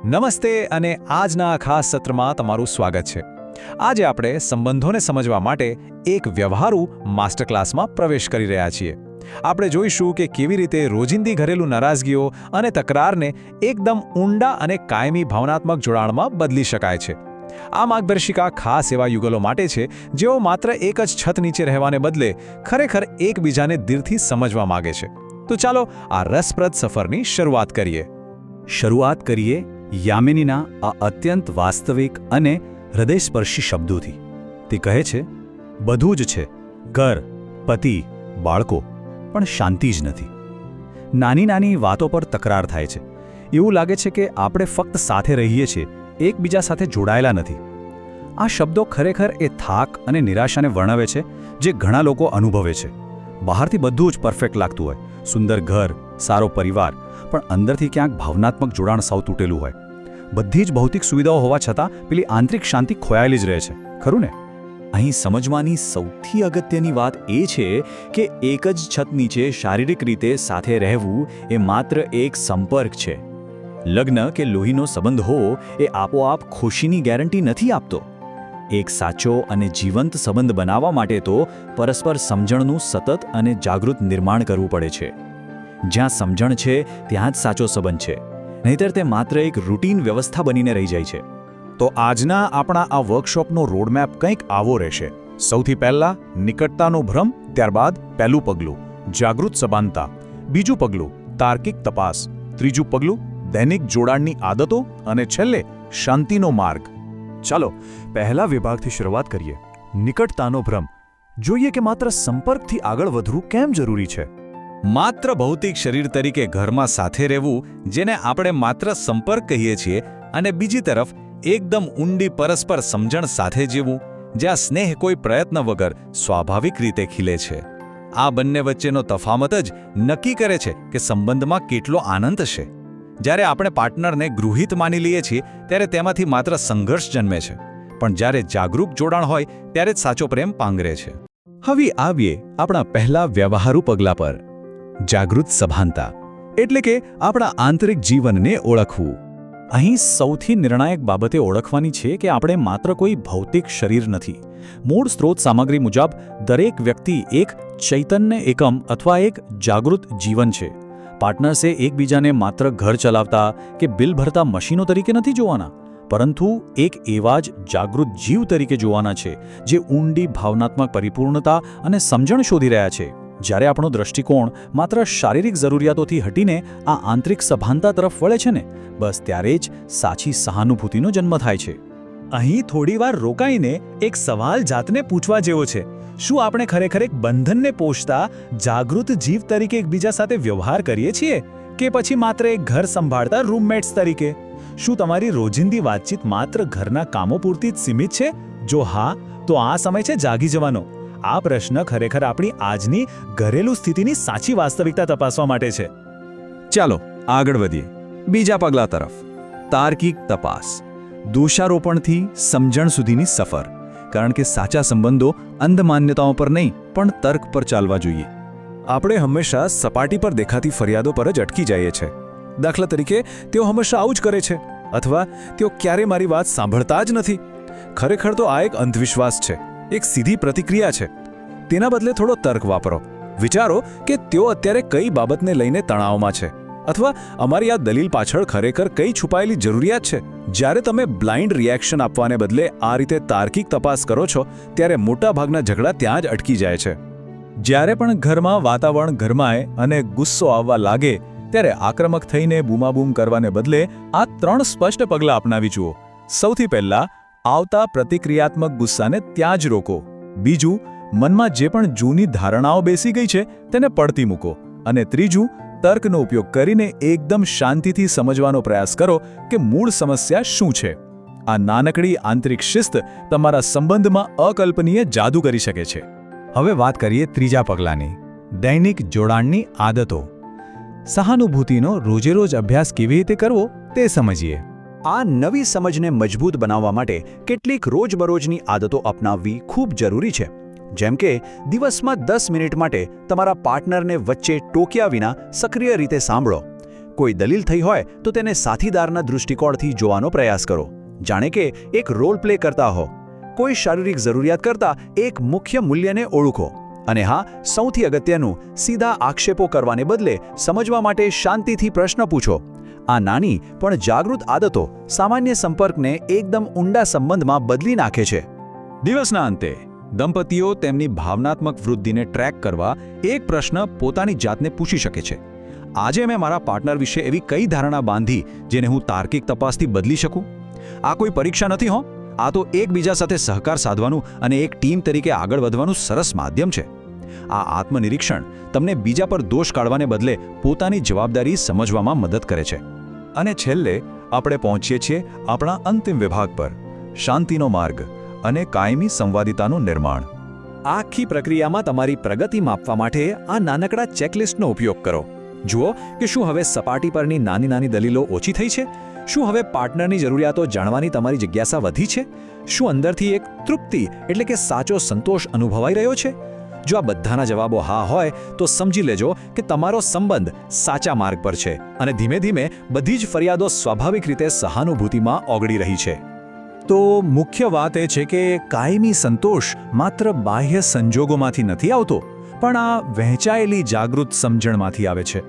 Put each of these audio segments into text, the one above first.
નમસ્તે અને આજના આ ખાસ સત્રમાં તમારું સ્વાગત છે. આજે આપણે સંબંધોને સમજવા માટે એક વ્યવહારુ માસ્ટર ક્લાસમાં પ્રવેશ કરી રહ્યા છીએ. આપણે જોઈશું કે કેવી રીતે રોજિંદી ઘરેલું નારાજગીઓ અને તકરારને એકદમ ઊંડા અને કાયમી ભાવનાત્મક જોડાણમાં બદલી શકાય છે. આ માર્ગદર્શિકા ખાસ એવા યુગલો માટે છે જેઓ માત્ર એક જ છત નીચે રહેવાને બદલે ખરેખર એકબીજાને દિલથી સમજવા માગે છે. તો ચાલો આ રસપ્રદ સફરની શરૂઆત કરીએ યામિનીના આ અત્યંત વાસ્તવિક અને હૃદયસ્પર્શી શબ્દોથી. તે કહે છે, બધું જ છે, ઘર, પતિ, બાળકો, પણ શાંતિ જ નથી. નાની નાની વાતો પર તકરાર થાય છે. એવું લાગે છે કે આપણે ફક્ત સાથે રહીએ છીએ, એકબીજા સાથે જોડાયેલા નથી. આ શબ્દો ખરેખર એ થાક અને નિરાશાને વર્ણવે છે જે ઘણા લોકો અનુભવે છે. બહારથી બધું જ પરફેક્ટ લાગતું હોય, સુંદર ઘર, સારો પરિવાર, પણ અંદરથી ક્યાંક ભાવનાત્મક જોડાણ સાવ તૂટેલું હોય. બધી જ ભૌતિક સુવિધાઓ હોવા છતાં પેલી આંતરિક શાંતિ ખોયાયેલી જ રહે છે, ખરું ને? અહીં સમજવાની સૌથી અગત્યની વાત એ છે કે એક જ છત નીચે શારીરિક રીતે સાથે રહેવું એ માત્ર એક સંપર્ક છે. લગ્ન કે લોહીનો સંબંધ હો એ આપોઆપ ખુશીની ગેરંટી નથી આપતો. એક સાચો અને જીવંત સંબંધ બનાવવા માટે તો પરસ્પર સમજણનું સતત અને જાગૃત નિર્માણ કરવું પડે છે. જ્યાં સમજણ છે ત્યાં જ સાચો સંબંધ છે, નહીતર તે માત્ર એક રૂટીન વ્યવસ્થા બનીને રહી જાય છે. તો આજના આપણા આ વર્કશોપનો રોડમેપ કંઈક આવો રહેશે. સૌથી પહેલાં નિકટતાનો ભ્રમ, ત્યારબાદ પહેલું પગલું જાગૃત સભાનતા, બીજું પગલું તાર્કિક તપાસ, ત્રીજું પગલું દૈનિક જોડાણની આદતો અને છેલ્લે શાંતિનો માર્ગ. ચાલો પહેલા વિભાગથી શરૂઆત કરીએ. નિકટતાનો ભ્રમ. જોઈએ કે માત્ર સંપર્કથી આગળ વધવું કેમ જરૂરી છે. માત્ર ભૌતિક શરીર તરીકે ઘરમાં સાથે રહેવું, જેને આપણે માત્ર સંપર્ક કહીએ છીએ, અને બીજી તરફ એકદમ ઊંડી પરસ્પર સમજણ સાથે જીવવું, જ્યાં સ્નેહ કોઈ પ્રયત્ન વગર સ્વાભાવિક રીતે ખીલે છે. આ બંને વચ્ચેનો તફાવત જ નક્કી કરે છે કે સંબંધમાં કેટલો આનંદ છે. જ્યારે આપણે પાર્ટનરને ગૃહિત માની લઈએ છીએ ત્યારે તેમાંથી માત્ર સંઘર્ષ જન્મે છે, પણ જ્યારે જાગૃત જોડાણ હોય ત્યારે જ સાચો પ્રેમ પાંગરે છે. હવે આવીએ આપણા પહેલા વ્યવહારુ પગલા પર. જાગૃત સભાનતા એટલે કે આપણા આંતરિક જીવનને ઓળખવું. અહીં સૌથી નિર્ણાયક બાબતે ઓળખવાની છે કે આપણે માત્ર કોઈ ભૌતિક શરીર નથી. મૂળ સ્ત્રોત સામગ્રી મુજબ દરેક વ્યક્તિ એક ચૈતન્ય એકમ અથવા એક જાગૃત જીવન છે. પાર્ટનર્સે એકબીજાને માત્ર ઘર ચલાવતા કે બિલ ભરતા મશીનો તરીકે નથી જોવાના, પરંતુ એક એવા જ જાગૃત જીવ તરીકે જોવાના છે જે ઊંડી ભાવનાત્મક પરિપૂર્ણતા અને સમજણ શોધી રહ્યા છે. જ્યારે આપણો દૃષ્ટિકોણ માત્ર શારીરિક જરૂરિયાતોથી હટીને આ આંતરિક સભાનતા તરફ વળે છે ને, બસ ત્યારે જ સાચી સહાનુભૂતિનો જન્મ થાય છે. અહીં થોડીવાર રોકાઈને એક સવાલ જાતને પૂછવા જેવો છે. શું આપણે ખરેખર એક બંધનને પોષતા જાગૃત જીવ તરીકે એકબીજા સાથે વ્યવહાર કરીએ છીએ, કે પછી માત્ર એક ઘર સંભાળતા રૂમમેટ્સ તરીકે? શું તમારી રોજિંદી વાતચીત માત્ર ઘરના કામો પૂરતી જ સીમિત છે? જો હા, તો આ સમય છે જાગી જવાનો. આ પ્રશ્ન ખરેખર આપણી આજની ઘરેલું સ્થિતિની સાચી વાસ્તવિકતા તપાસવા માટે છે. ચાલો આગળ વધીએ બીજા પગલા તરફ. તાર્કિક તપાસ. દોષારોપણથી સમજણ સુધીની સફર. કારણ કે સાચા સંબંધો અંધ માન્યતાઓ પર નહીં, પણ તર્ક પર ચાલવા જોઈએ. આપણે હંમેશા સપાટી પર દેખાતી ફરિયાદો પર જ અટકી જઈએ છીએ. દાખલા તરીકે, તેઓ હંમેશા આવું જ કરે છે, અથવા તેઓ ક્યારેય મારી વાત સાંભળતા જ નથી. ખરેખર તો આ એક અંધવિશ્વાસ છે, એક સીધી પ્રતિક્રિયા છે. તેના બદલે થોડો તર્ક વાપરો. વિચારો કે તેઓ અત્યારે કઈ બાબતને લઈને તણાવમાં છે, અથવા અમારી આ દલીલ પાછળ ખરેખર કઈ છુપાયેલી જરૂરિયાત છે. જ્યારે તમે બ્લાઇન્ડ રિએક્શન આપવાને બદલે આ રીતે તાર્કિક તપાસ કરો છો, ત્યારે મોટાભાગના ઝઘડા ત્યાં જ અટકી જાય છે. જ્યારે પણ ઘરમાં વાતાવરણ ગરમાય અને ગુસ્સો આવવા લાગે, ત્યારે આક્રમક થઈને બૂમાબૂમ કરવાને બદલે આ 3 સ્પષ્ટ પગલાં અપનાવી જુઓ. સૌથી પહેલાં, આવતા પ્રતિક્રિયાત્મક ગુસ્સાને ત્યાં જ રોકો. બીજું, મનમાં જે પણ જૂની ધારણાઓ બેસી ગઈ છે તેને પડતી મૂકો. અને ત્રીજું, તર્કનો ઉપયોગ કરીને એકદમ શાંતિથી સમજવાનો પ્રયાસ કરો કે મૂળ સમસ્યા શું છે. આ નાનકડી આંતરિક શિસ્ત તમારા સંબંધમાં અકલ્પનીય જાદુ કરી શકે છે. હવે વાત કરીએ ત્રીજા પગલાંની. દૈનિક જોડાણની આદતો. સહાનુભૂતિનો રોજેરોજ અભ્યાસ કેવી રીતે કરવો તે સમજીએ. આ નવી સમજને મજબૂત બનાવવા માટે કેટલીક રોજબરોજની આદતો અપનાવવી ખૂબ જરૂરી છે. જેમ કે દિવસમાં 10 મિનિટ માટે તમારા પાર્ટનરને વચ્ચે ટોક્યા વિના સક્રિય રીતે સાંભળો. કોઈ દલીલ થઈ હોય તો તેને સાથીદારના દૃષ્ટિકોણથી જોવાનો પ્રયાસ કરો, જાણે કે એક રોલ પ્લે કરતા હો. કોઈ શારીરિક જરૂરિયાત કરતાં એક મુખ્ય મૂલ્યને ઓળખો. અને હા, સૌથી અગત્યનું, સીધા આક્ષેપો કરવાને બદલે સમજવા માટે શાંતિથી પ્રશ્ન પૂછો. આ નાની પણ જાગૃત આદતો સામાન્ય સંપર્કને એકદમ ઊંડા સંબંધમાં બદલી નાખે છે. દિવસના અંતે દંપતીઓ તેમની ભાવનાત્મક વૃદ્ધિને ટ્રેક કરવા એક પ્રશ્ન પોતાની જાતને પૂછી શકે છે: આજે મેં મારા પાર્ટનર વિશે એવી કઈ ધારણા બાંધી જેને હું તાર્કિક તપાસથી બદલી શકું? આ કોઈ પરીક્ષા નથી હો, આ તો એકબીજા સાથે સહકાર સાધવાનું અને એક ટીમ તરીકે આગળ વધવાનું સરસ માધ્યમ છે. આ આત્મનિરીક્ષણ તમને બીજા પર દોષ કાઢવાને બદલે પોતાની જવાબદારી સમજવામાં મદદ કરે છે. અને છેલ્લે આપણે પહોંચીએ છીએ આપણા અંતિમ વિભાગ પર: શાંતિનો માર્ગ અને કાયમી સંવાદિતાનું નિર્માણ. આખી પ્રક્રિયામાં તમારી પ્રગતિ માપવા માટે આ નાનકડા ચેકલિસ્ટનો ઉપયોગ કરો. જુઓ કે શું હવે સપાટી પરની નાની નાની દલીલો ઓછી થઈ છે? શું હવે પાર્ટનરની જરૂરિયાતો જાણવાની તમારી જિજ્ઞાસા વધી છે? શું અંદરથી એક તૃપ્તિ એટલે કે સાચો સંતોષ અનુભવાઈ રહ્યો છે? જો આ બધાના જવાબો હા હોય તો સમજી લેજો કે તમારો સંબંધ સાચા માર્ગ પર છે અને ધીમે ધીમે બધી જ ફરિયાદો સ્વાભાવિક રીતે સહાનુભૂતિમાં ઓગળી રહી છે. તો મુખ્ય વાત એ છે કે કાયમી સંતોષ માત્ર બાહ્ય સંજોગોમાંથી નથી આવતો, પણ આ વહેંચાયેલી જાગૃત સમજણમાંથી આવે છે.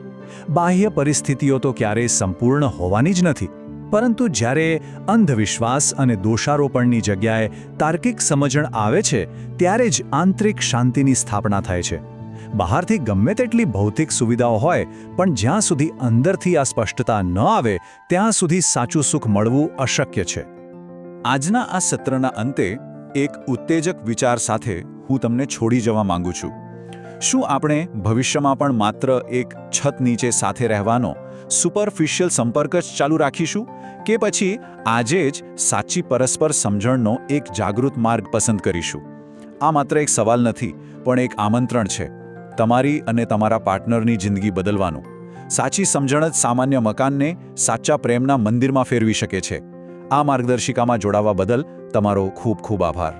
બાહ્ય પરિસ્થિતિઓ તો ક્યારેય સંપૂર્ણ હોવાની જ નથી, પરંતુ જ્યારે અંધવિશ્વાસ અને દોષારોપણની જગ્યાએ તાર્કિક સમજણ આવે છે, ત્યારે જ આંતરિક શાંતિની સ્થાપના થાય છે. બહારથી ગમે તેટલી ભૌતિક સુવિધાઓ હોય, પણ જ્યાં સુધી અંદરથી આ સ્પષ્ટતા ન આવે ત્યાં સુધી સાચું સુખ મળવું અશક્ય છે. આજના આ સત્રના અંતે એક ઉત્તેજક વિચાર સાથે હું તમને છોડી જવા માંગુ છું. શું આપણે ભવિષ્યમાં પણ માત્ર એક છત નીચે સાથે રહેવાનો સુપરફિશિયલ સંપર્ક જ ચાલુ રાખીશું, કે પછી આજે જ સાચી પરસ્પર સમજણનો એક જાગૃત માર્ગ પસંદ કરીશું? આ માત્ર એક સવાલ નથી, પણ એક આમંત્રણ છે તમારી અને તમારા પાર્ટનરની જિંદગી બદલવાનું. સાચી સમજણ જ સામાન્ય મકાનને સાચા પ્રેમના મંદિરમાં ફેરવી શકે છે. આ માર્ગદર્શિકામાં જોડાવા બદલ તમારો ખૂબ ખૂબ આભાર.